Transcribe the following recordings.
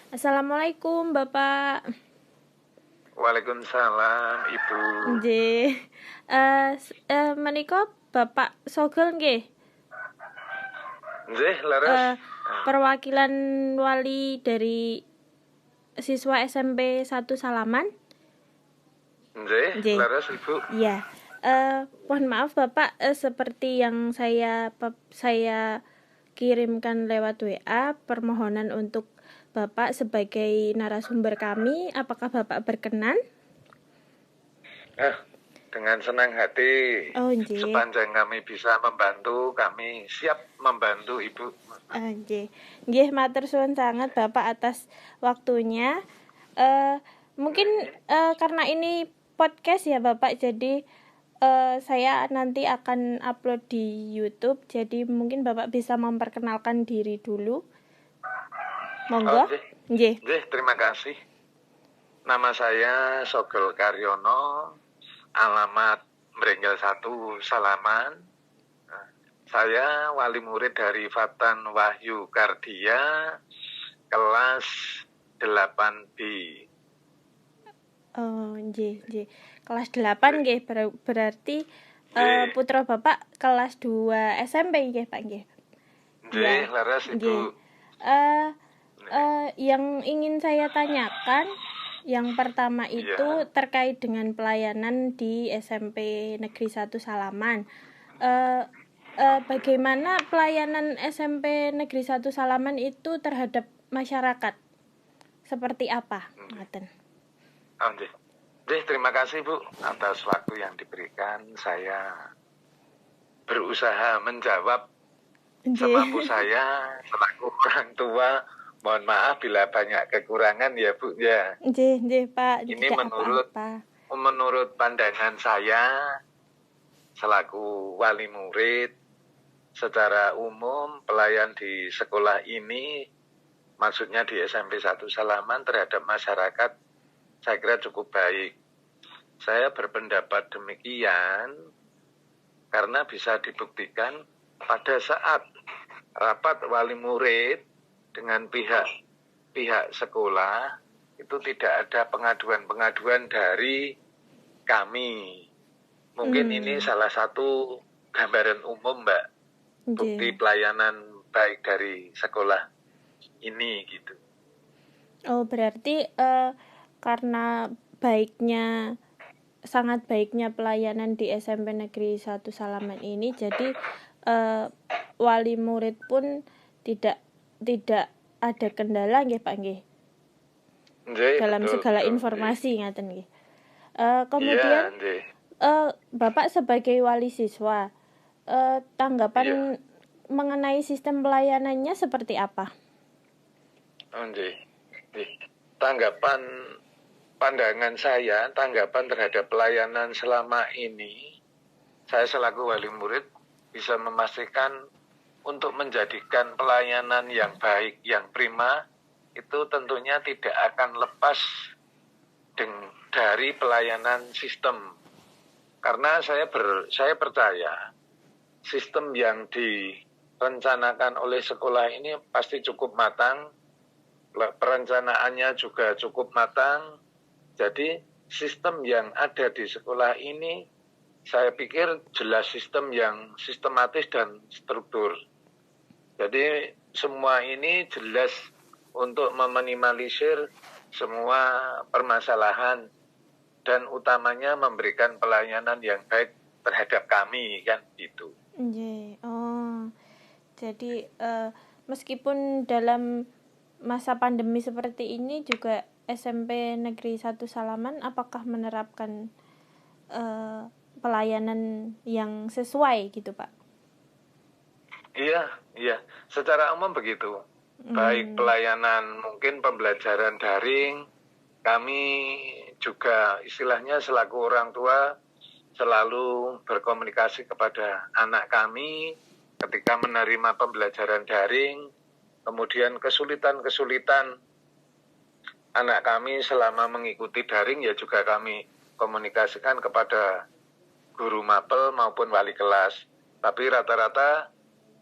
Assalamualaikum Bapak. Waalaikumsalam Ibu. Nggih. Menika Bapak Sogel nggih. Nggih, leres. Perwakilan wali dari siswa SMP 1 Salaman. Nggih, leres Ibu. Iya. Mohon maaf Bapak, seperti yang saya kirimkan lewat WA permohonan untuk Bapak sebagai narasumber kami, apakah Bapak berkenan? Dengan senang hati. Nggih. Sepanjang kami bisa membantu, kami siap membantu Ibu. Nggih, matur suwun sangat Bapak atas waktunya. Mungkin karena ini podcast ya Bapak, jadi saya nanti akan upload di YouTube. Jadi mungkin Bapak bisa memperkenalkan diri dulu. Monggo. Nggih, terima kasih. Nama saya Sogel Karyono, alamat Mrenggel 1 Salaman. Saya wali murid dari Fatan Wahyu Kardia, kelas 8B. Nggih. Kelas 8 nggih, berarti putra Bapak kelas 2 SMP nggih, Pak nggih. Nggih, leres Ibu. Yang ingin saya tanyakan yang pertama itu terkait dengan pelayanan di SMP Negeri 1 Salaman. Bagaimana pelayanan SMP Negeri 1 Salaman itu terhadap masyarakat? Seperti apa? Ngaten. Terima kasih Bu atas waktu yang diberikan. Saya berusaha menjawab semampu saya selaku orang tua. Mohon maaf bila banyak kekurangan ya Bu ya. Nggih Pak. Ini menurut pandangan saya selaku wali murid, secara umum pelayan di sekolah ini, maksudnya di SMP 1 Salaman, terhadap masyarakat saya kira cukup baik. Saya berpendapat demikian karena bisa dibuktikan pada saat rapat wali murid dengan pihak sekolah itu tidak ada pengaduan dari kami. Mungkin ini salah satu gambaran umum Mbak, bukti pelayanan baik dari sekolah ini gitu. Berarti karena sangat baiknya pelayanan di SMP Negeri 1 Salaman ini, jadi wali murid pun tidak ada kendala nggih Pak nggih. Dalam segala informasi ngaten nggih. Kemudian Bapak sebagai wali siswa, tanggapan mengenai sistem pelayanannya seperti apa? Pandangan saya, tanggapan terhadap pelayanan selama ini, saya selaku wali murid bisa memastikan untuk menjadikan pelayanan yang baik, yang prima, itu tentunya tidak akan lepas dari pelayanan sistem. Karena saya percaya sistem yang direncanakan oleh sekolah ini pasti cukup matang, perencanaannya juga cukup matang. Jadi sistem yang ada di sekolah ini saya pikir jelas sistem yang sistematis dan struktur. Jadi semua ini jelas untuk meminimalisir semua permasalahan dan utamanya memberikan pelayanan yang baik terhadap kami kan gitu. Jadi meskipun dalam masa pandemi seperti ini juga SMP Negeri 1 Salaman apakah menerapkan pelayanan yang sesuai gitu Pak? Iya, secara umum begitu. Baik pelayanan mungkin pembelajaran daring, kami juga istilahnya selaku orang tua selalu berkomunikasi kepada anak kami ketika menerima pembelajaran daring, kemudian kesulitan anak kami selama mengikuti daring ya juga kami komunikasikan kepada guru mapel maupun wali kelas. Tapi rata-rata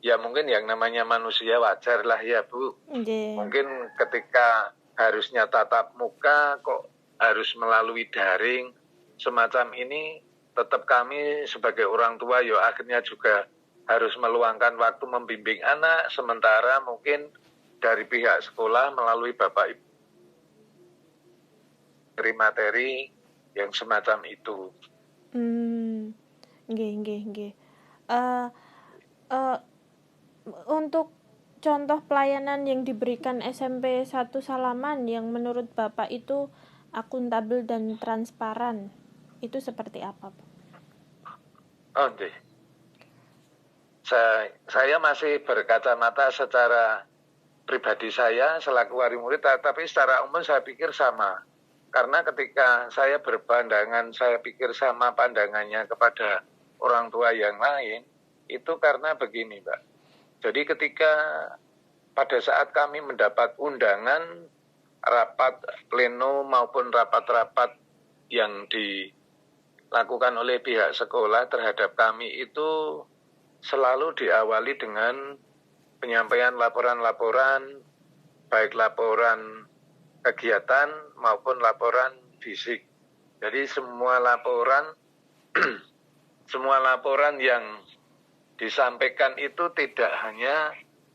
ya mungkin yang namanya manusia wajar lah ya Bu. Mungkin ketika harusnya tatap muka kok harus melalui daring semacam ini, tetap kami sebagai orang tua ya akhirnya juga harus meluangkan waktu membimbing anak, sementara mungkin dari pihak sekolah melalui Bapak Ibu materi yang semacam itu. Nggih. Untuk contoh pelayanan yang diberikan SMP 1 Salaman yang menurut Bapak itu akuntabel dan transparan, itu seperti apa, Pak? Oh, nggih. Saya masih berkacamata secara pribadi saya selaku wali murid, tapi secara umum saya pikir sama. Karena ketika saya berpandangan, saya pikir sama pandangannya kepada orang tua yang lain, itu karena begini, Mbak. Jadi ketika pada saat kami mendapat undangan rapat pleno maupun rapat-rapat yang dilakukan oleh pihak sekolah terhadap kami itu selalu diawali dengan penyampaian laporan-laporan, baik laporan kegiatan maupun laporan fisik. Jadi semua laporan yang disampaikan itu tidak hanya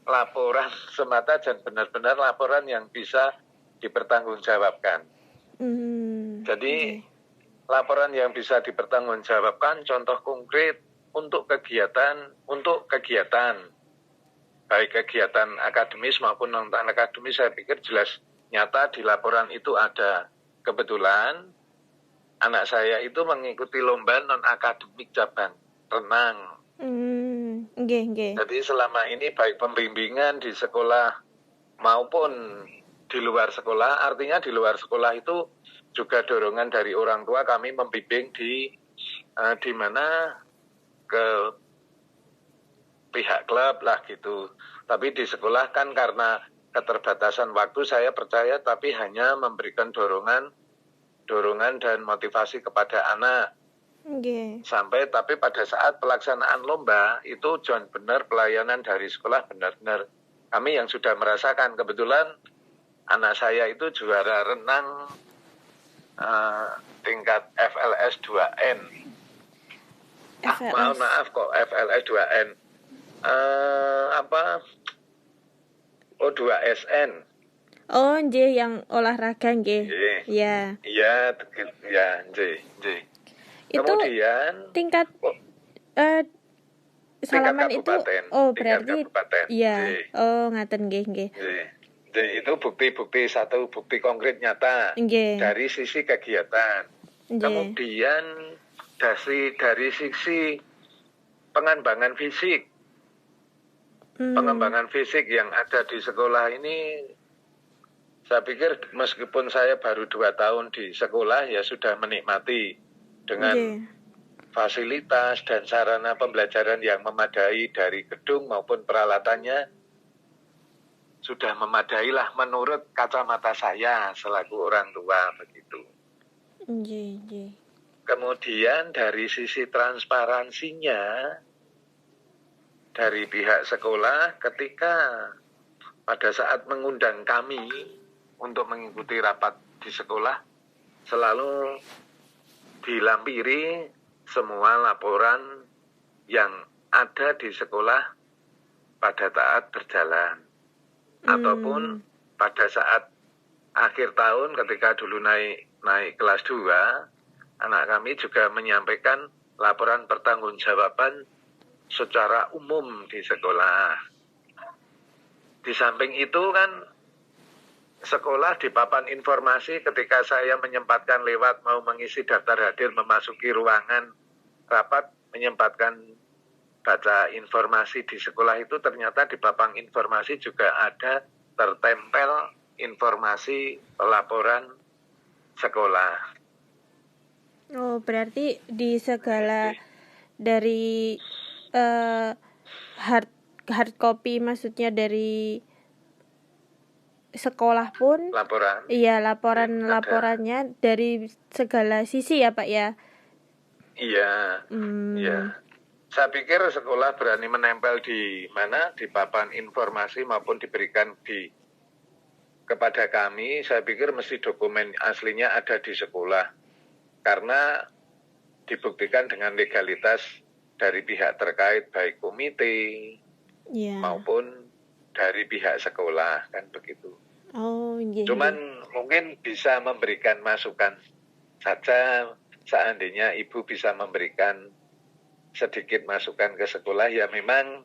laporan semata dan benar-benar laporan yang bisa dipertanggungjawabkan. Jadi laporan yang bisa dipertanggungjawabkan, contoh konkret untuk kegiatan baik kegiatan akademis maupun non akademis, saya pikir jelas nyata di laporan itu ada. Kebetulan anak saya itu mengikuti lomba non akademik cabang renang. Jadi selama ini baik pembimbingan di sekolah maupun di luar sekolah, artinya di luar sekolah itu juga dorongan dari orang tua kami membimbing di mana ke pihak klub lah gitu. Tapi di sekolah kan karena keterbatasan waktu, saya percaya tapi hanya memberikan dorongan dan motivasi kepada anak. Sampai tapi pada saat pelaksanaan lomba itu John benar pelayanan dari sekolah benar-benar kami yang sudah merasakan. Kebetulan anak saya itu juara renang tingkat FLS 2N. Maaf kok FLS 2N. O2SN. Oh, nggih yang olahraga nggih. Iya. Iya, nggih. Itu kemudian tingkat Salaman itu berarti iya. Oh, ngaten nggih. Itu bukti satu bukti konkret nyata dari sisi kegiatan. Kemudian dari sisi pengembangan fisik. Pengembangan fisik yang ada di sekolah ini, saya pikir meskipun saya baru 2 tahun di sekolah ya sudah menikmati dengan fasilitas dan sarana pembelajaran yang memadai dari gedung maupun peralatannya sudah memadai lah menurut kacamata saya selaku orang tua begitu. Kemudian dari sisi transparansinya dari pihak sekolah ketika pada saat mengundang kami untuk mengikuti rapat di sekolah selalu dilampiri semua laporan yang ada di sekolah pada saat berjalan ataupun pada saat akhir tahun ketika dulu naik kelas 2, anak kami juga menyampaikan laporan pertanggungjawaban secara umum di sekolah. Di samping itu kan sekolah di papan informasi ketika saya menyempatkan lewat mau mengisi daftar hadir memasuki ruangan rapat, menyempatkan baca informasi di sekolah itu ternyata di papan informasi juga ada tertempel informasi laporan sekolah. Oh, berarti di segala dari hard copy, maksudnya dari sekolah pun laporan. Iya, laporannya dari segala sisi ya, Pak ya. Iya. Iya. Saya pikir sekolah berani menempel di mana di papan informasi maupun diberikan di kepada kami, saya pikir mesti dokumen aslinya ada di sekolah. Karena dibuktikan dengan legalitas dari pihak terkait, baik komite maupun dari pihak sekolah, kan begitu. Cuman mungkin bisa memberikan masukan saja, seandainya Ibu bisa memberikan sedikit masukan ke sekolah, ya memang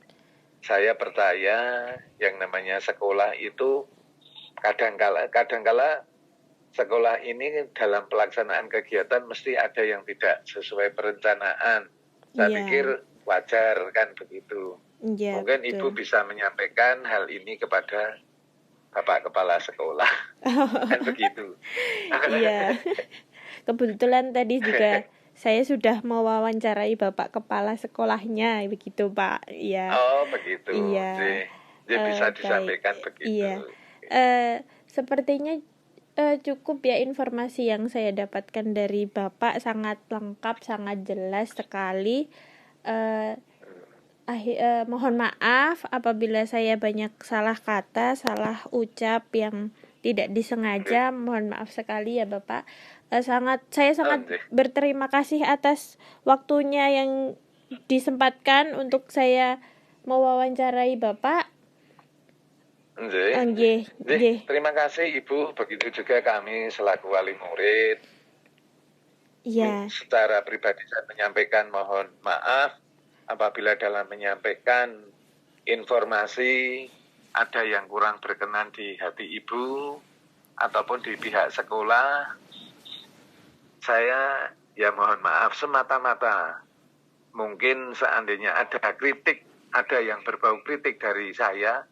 saya percaya yang namanya sekolah itu kadangkala sekolah ini dalam pelaksanaan kegiatan mesti ada yang tidak sesuai perencanaan. Saya pikir wajar kan begitu. Mungkin betul. Ibu bisa menyampaikan hal ini kepada Bapak Kepala Sekolah. Kan begitu. Iya. Kebetulan tadi juga saya sudah mewawancarai Bapak Kepala Sekolahnya begitu, Pak. Iya. Oh, begitu. Iya. Jadi bisa disampaikan begitu. Iya. Sepertinya cukup ya informasi yang saya dapatkan dari Bapak, sangat lengkap, sangat jelas sekali. Mohon maaf apabila saya banyak salah kata, salah ucap yang tidak disengaja. Mohon maaf sekali ya Bapak. Saya sangat berterima kasih atas waktunya yang disempatkan untuk saya mewawancarai Bapak. Terima kasih Ibu, begitu juga kami selaku wali murid. Iya. Secara pribadi saya menyampaikan mohon maaf apabila dalam menyampaikan informasi ada yang kurang berkenan di hati Ibu ataupun di pihak sekolah. Saya ya mohon maaf semata-mata. Mungkin seandainya ada kritik, ada yang berbau kritik dari saya,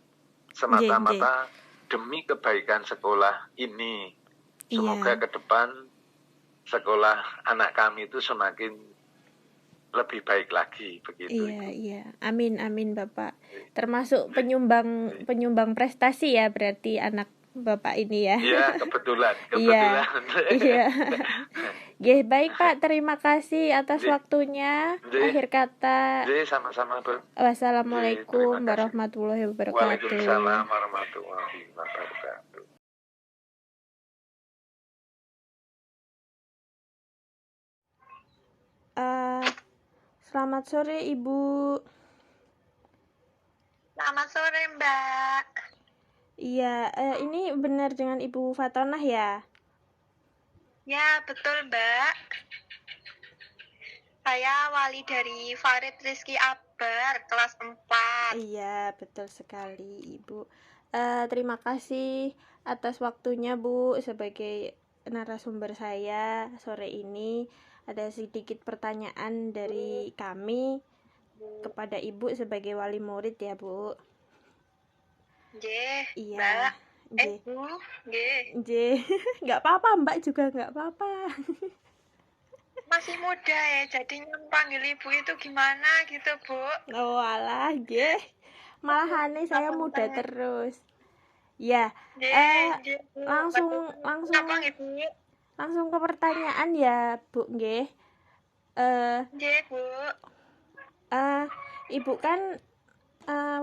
semata-mata demi kebaikan sekolah ini. Semoga ke depan sekolah anak kami itu semakin lebih baik lagi begitu. Iya. Amin Bapak. Termasuk penyumbang prestasi ya berarti anak Bapak ini ya. Iya, kebetulan. Iya. Baik Pak, terima kasih atas waktunya. Akhir kata. Sama-sama, Bu. Wassalamualaikum warahmatullahi wabarakatuh. Waalaikumsalam warahmatullahi wabarakatuh. Selamat sore Ibu. Selamat sore Mbak. Iya, ini benar dengan Ibu Fatonah ya? Ya, betul Mbak. Saya wali dari Farid Rizky Akbar, kelas 4. Iya, betul sekali Ibu. Terima kasih atas waktunya Bu sebagai narasumber saya sore ini. Ada sedikit pertanyaan dari kami kepada Ibu sebagai wali murid ya Bu. Iya. Mbak. Bu. Nggak apa-apa Mbak juga nggak apa-apa. Masih muda ya, jadi panggil Ibu itu gimana gitu Bu. Oh alah, malahane saya muda terus. Ya, langsung ke pertanyaan ya Bu, nggih. Bu. Ibu kan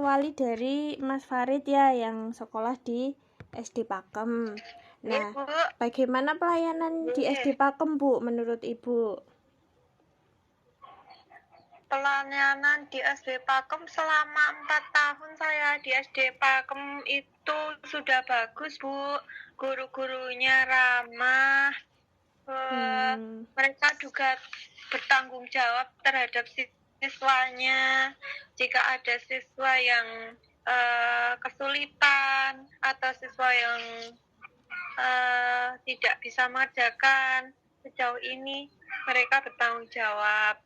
wali dari Mas Farid ya yang sekolah di SD Pakem. Nah, bagaimana pelayanan di SD Pakem Bu menurut Ibu? Pelayanan di SD Pakem selama 4 tahun saya di SD Pakem itu sudah bagus Bu. Guru-gurunya ramah. Mereka juga bertanggung jawab terhadap siswanya. Jika ada siswa yang kesulitan atau siswa yang tidak bisa mengerjakan, sejauh ini mereka bertanggung jawab.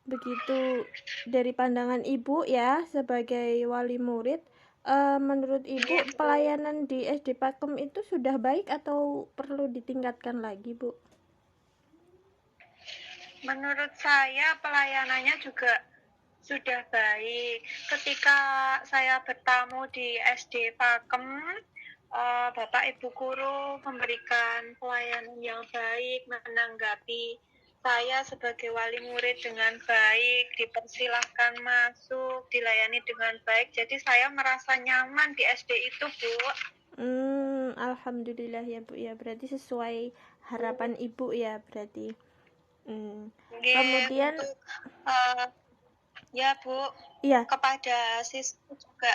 Begitu dari pandangan Ibu ya sebagai wali murid, menurut Ibu pelayanan di SD Pakem itu sudah baik atau perlu ditingkatkan lagi Bu? Menurut saya pelayanannya juga sudah baik. Ketika saya bertamu di SD Pakem, Bapak Ibu guru memberikan pelayanan yang baik, menanggapi saya sebagai wali murid dengan baik, dipersilahkan masuk, dilayani dengan baik. Jadi saya merasa nyaman di SD itu, Bu. Alhamdulillah ya Bu ya, berarti sesuai harapan Ibu ya berarti. Nggih, Kemudian untuk ya Bu, iya, kepada siswa juga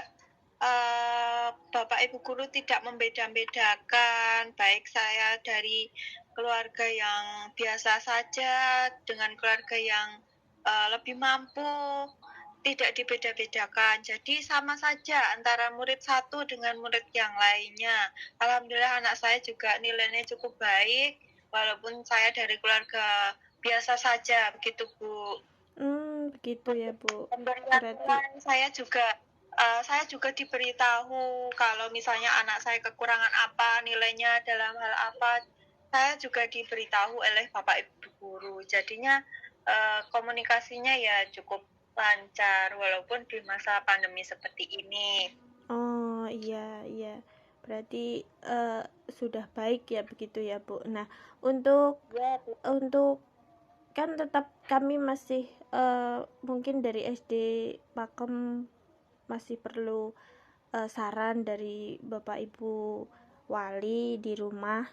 Bapak Ibu guru tidak membeda-bedakan, baik saya dari keluarga yang biasa saja dengan keluarga yang lebih mampu, tidak dibeda-bedakan. Jadi sama saja antara murid satu dengan murid yang lainnya. Alhamdulillah anak saya juga nilainya cukup baik, walaupun saya dari keluarga biasa saja, begitu Bu. begitu ya Bu. Pemberian Berarti nilai saya juga diberitahu kalau misalnya anak saya kekurangan apa, nilainya dalam hal apa, saya juga diberitahu oleh Bapak Ibu guru. Jadinya komunikasinya ya cukup lancar walaupun di masa pandemi seperti ini. oh iya iya, berarti sudah baik ya begitu ya Bu. Nah, untuk Ya, Bu. kan tetap kami masih mungkin dari SD Pakem masih perlu saran dari Bapak Ibu wali di rumah.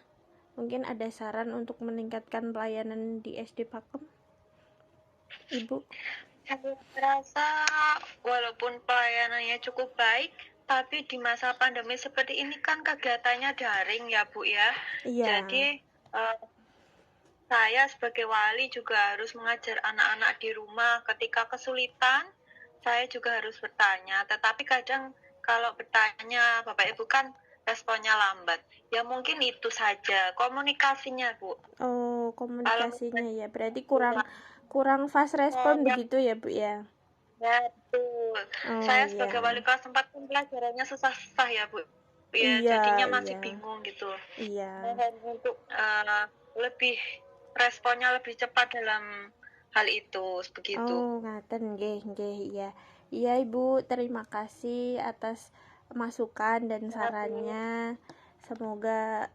Mungkin ada saran untuk meningkatkan pelayanan di SD Pakem, Ibu? Saya merasa walaupun pelayanannya cukup baik, tapi di masa pandemi seperti ini kan kegiatannya daring ya Bu ya. Iya. Jadi saya sebagai wali juga harus mengajar anak-anak di rumah. Ketika kesulitan, saya juga harus bertanya. Tetapi kadang kalau bertanya, Bapak Ibu kan responnya lambat. Ya mungkin itu saja komunikasinya, Bu. Oh, komunikasinya ya. Berarti kurang fast Ya, respon begitu ya, Bu ya? ya, betul. Oh, Saya iya. sebagai wali kelas 4 kan pelajarannya susah-susah ya, Bu. Ya, Iya, jadinya masih iya. bingung gitu. Iya. Dan untuk lebih responnya lebih cepat dalam hal itu, begitu. Oh, ngaten nggih, iya. Iya, Ibu, terima kasih atas masukan dan sarannya. Semoga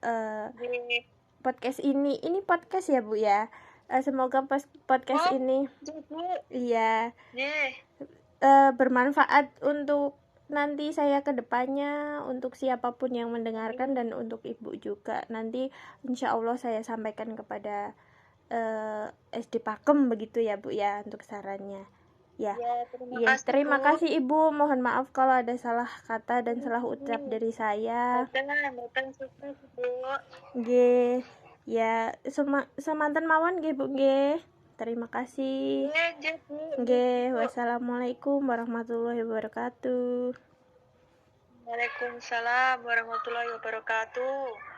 Jadi, podcast ini podcast ya, Bu ya. Semoga podcast ini iya bermanfaat untuk nanti saya ke depannya, untuk siapapun yang mendengarkan dan untuk Ibu juga. Nanti insya Allah saya sampaikan kepada SD Pakem begitu ya Bu ya untuk sarannya. Ya, terima kasih Ibu. Mohon maaf kalau ada salah kata dan salah ucap dari saya. Nggih. Ya, semanten mawon nggih Bu nggih. Terima kasih. Nggih, wassalamualaikum warahmatullahi wabarakatuh. Waalaikumsalam warahmatullahi wabarakatuh.